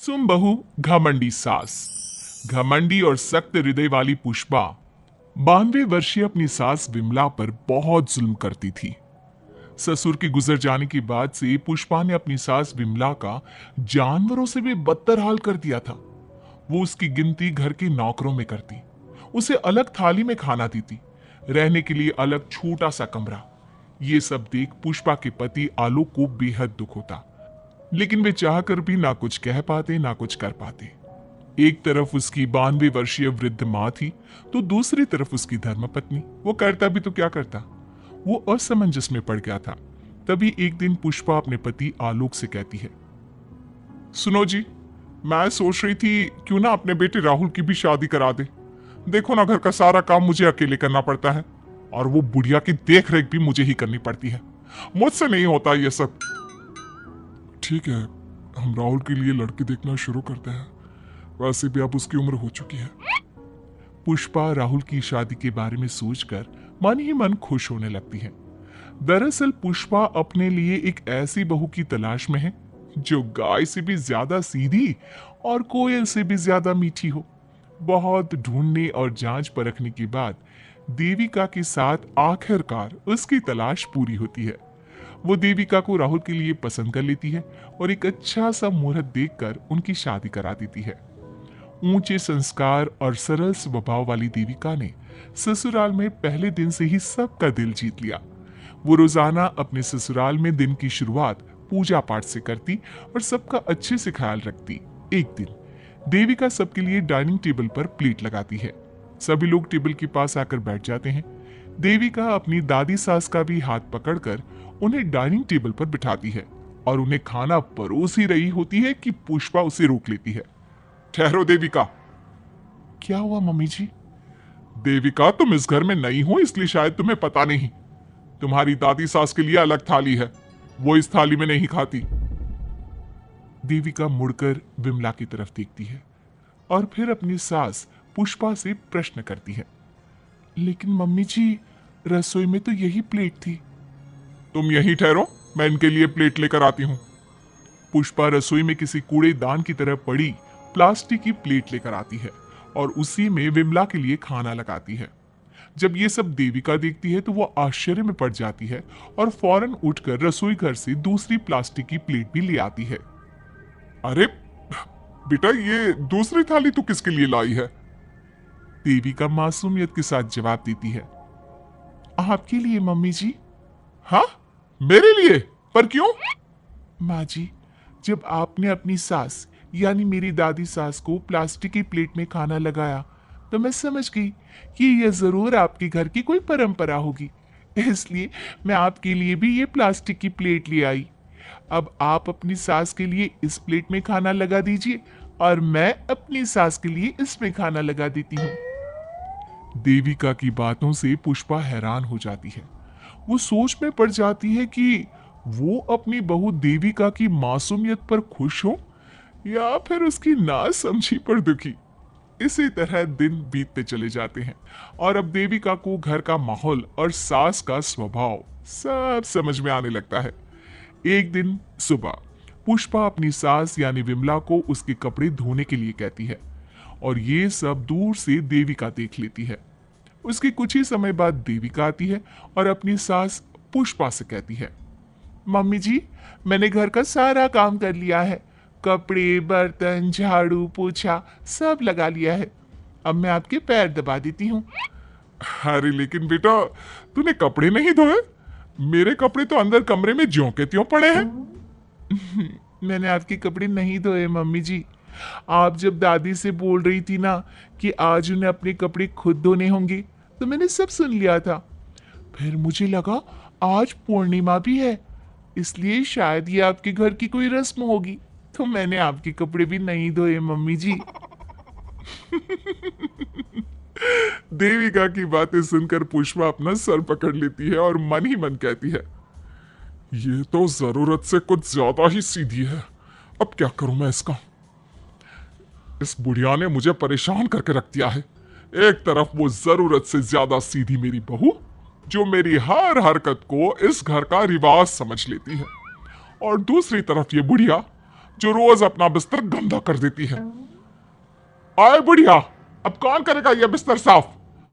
सुम बहू घमंडी सास। घमंडी और सख्त हृदय वाली पुष्पा 92 वर्षीय अपनी सास विमला पर बहुत जुल्म करती थी। ससुर के गुजर जाने के बाद से पुष्पा ने अपनी सास विमला का जानवरों से भी बदतर हाल कर दिया था। वो उसकी गिनती घर के नौकरों में करती, उसे अलग थाली में खाना देती, रहने के लिए अलग छोटा सा कमरा। ये सब देख पुष्पा के पति आलोक को बेहद दुख होता, लेकिन वे चाहकर भी ना कुछ कह पाते ना कुछ कर पाते। एक तरफ उसकी 92 वर्षीय वृद्ध माँ थी, तो दूसरी तरफ उसकी धर्मपत्नी। वो करता भी तो क्या करता, वो असमंजस में पड़ गया था। तभी एक दिन पुष्पा अपने पति आलोक से कहती है, सुनो जी, मैं सोच रही थी क्यों ना अपने बेटे राहुल की भी शादी करा दे। देखो ना, घर का सारा काम मुझे अकेले करना पड़ता है और वो बुढ़िया की देख रेख भी मुझे ही करनी पड़ती है। मुझसे नहीं होता ये सब। ठीक है, हम राहुल के लिए लड़की देखना शुरू करते हैं। वैसे भी अब उसकी उम्र हो चुकी है। पुष्पा राहुल की शादी के बारे में सोचकर मन ही मन खुश होने लगती है। दरअसल पुष्पा अपने लिए एक ऐसी बहू की तलाश में है जो गाय से भी ज्यादा सीधी और कोयल से भी ज्यादा मीठी हो। बहुत ढूंढने और जांच परखने के बाद देविका के साथ आखिरकार उसकी तलाश पूरी होती है। वो देविका को राहुल के लिए पसंद कर लेती है और एक अच्छा सा मुहूर्त देखकर उनकी शादी करा देती है। ऊंचे संस्कार और सरल स्वभाव वाली देविका ने ससुराल में पहले दिन से ही सबका दिल जीत लिया। वो रोजाना अपने ससुराल में दिन की शुरुआत पूजा पाठ से करती और सबका अच्छे से ख्याल रखती। एक दिन देविका सबके लिए डाइनिंग टेबल पर प्लेट लगाती है। सभी लोग टेबल के पास आकर बैठ जाते हैं। देविका अपनी दादी सास का भी हाथ पकड़कर उन्हें डाइनिंग टेबल पर बिठाती है और उन्हें खाना परोस ही रही होती है कि पुष्पा उसे रोक लेती है। ठहरो देविका। क्या हुआ मम्मी जी? देविका, तुम इस घर में नई हो इसलिए शायद तुम्हें पता नहीं, तुम्हारी दादी सास के लिए अलग थाली है, वो इस थाली में नहीं खाती। देविका मुड़कर विमला की तरफ देखती है और फिर अपनी सास पुष्पा से प्रश्न करती है, लेकिन मम्मी जी, रसोई में तो यही प्लेट थी। तुम यहीं ठहरो, मैं इनके लिए प्लेट लेकर आती हूं। पुष्पा रसोई में किसी कूड़ेदान की तरह पड़ी प्लास्टिक की प्लेट लेकर आती है और उसी में विमला के लिए खाना लगाती है। जब ये सब देविका देखती है तो वो आश्चर्य में पड़ जाती है और फौरन उठकर रसोई घर से दूसरी प्लास्टिक की प्लेट भी ले आती है। अरे बेटा, ये दूसरी थाली तो किसके लिए लाई है? देविका मासूमियत के साथ जवाब देती है, आपके लिए मम्मी जी। हाँ, मेरे लिए? पर क्यों? माँ जी, जब आपने अपनी सास यानी मेरी दादी सास को प्लास्टिक की प्लेट में खाना लगाया तो मैं समझ गई कि यह जरूर आपके घर की कोई परंपरा होगी, इसलिए मैं आपके लिए भी ये प्लास्टिक की प्लेट ले आई। अब आप अपनी सास के लिए इस प्लेट में खाना लगा दीजिए और मैं अपनी सास के लिए इसमें खाना लगा देती हूँ। देविका की बातों से पुष्पा हैरान हो जाती है। वो सोच में पड़ जाती है कि वो अपनी बहू देविका की मासूमियत पर खुश हो या फिर उसकी नासमझी पर दुखी। इसी तरह दिन बीतते चले जाते हैं और अब देविका को घर का माहौल और सास का स्वभाव सब समझ में आने लगता है। एक दिन सुबह पुष्पा अपनी सास यानी विमला को उसके कपड़े धोने के लिए कहती है और ये सब दूर से देविका देख लेती है। उसके कुछ ही समय बाद देविका आती है और अपनी सास पुष्पा से कहती है, मम्मी जी, मैंने घर का सारा काम कर लिया है, कपड़े, बर्तन, झाड़ू, पोछा सब लगा लिया है। अब मैं आपके पैर दबा देती हूँ। अरे लेकिन बेटा, तूने कपड़े नहीं धोए? मेरे कपड़े तो अंदर कमरे में ज्यों के त्यों पड़े हैं। मैंने आपके कपड़े नहीं धोए मम्मी जी। आप जब दादी से बोल रही थी ना कि आज उन्हें अपने कपड़े खुद धोने होंगे, तो मैंने सब सुन लिया था। फिर मुझे लगा आज पूर्णिमा भी है, इसलिए शायद ये आपके घर की कोई रस्म होगी, तो मैंने आपके कपड़े भी नहीं धोए मम्मी जी। देविका की बातें सुनकर पुष्पा अपना सर पकड़ लेती है और मन ही मन कहती है, ये तो जरूरत से कुछ ज्यादा ही सीधी है। अब क्या करूं मैं इसका? इस बुढ़िया ने मुझे परेशान करके रख दिया है। एक तरफ वो जरूरत से ज्यादा सीधी मेरी बहू, जो मेरी हर हरकत को इस घर का रिवाज समझ लेती है, और दूसरी तरफ ये बुढ़िया जो रोज अपना बिस्तर गंदा कर देती है। आए बुढ़िया, अब कौन करेगा ये बिस्तर साफ?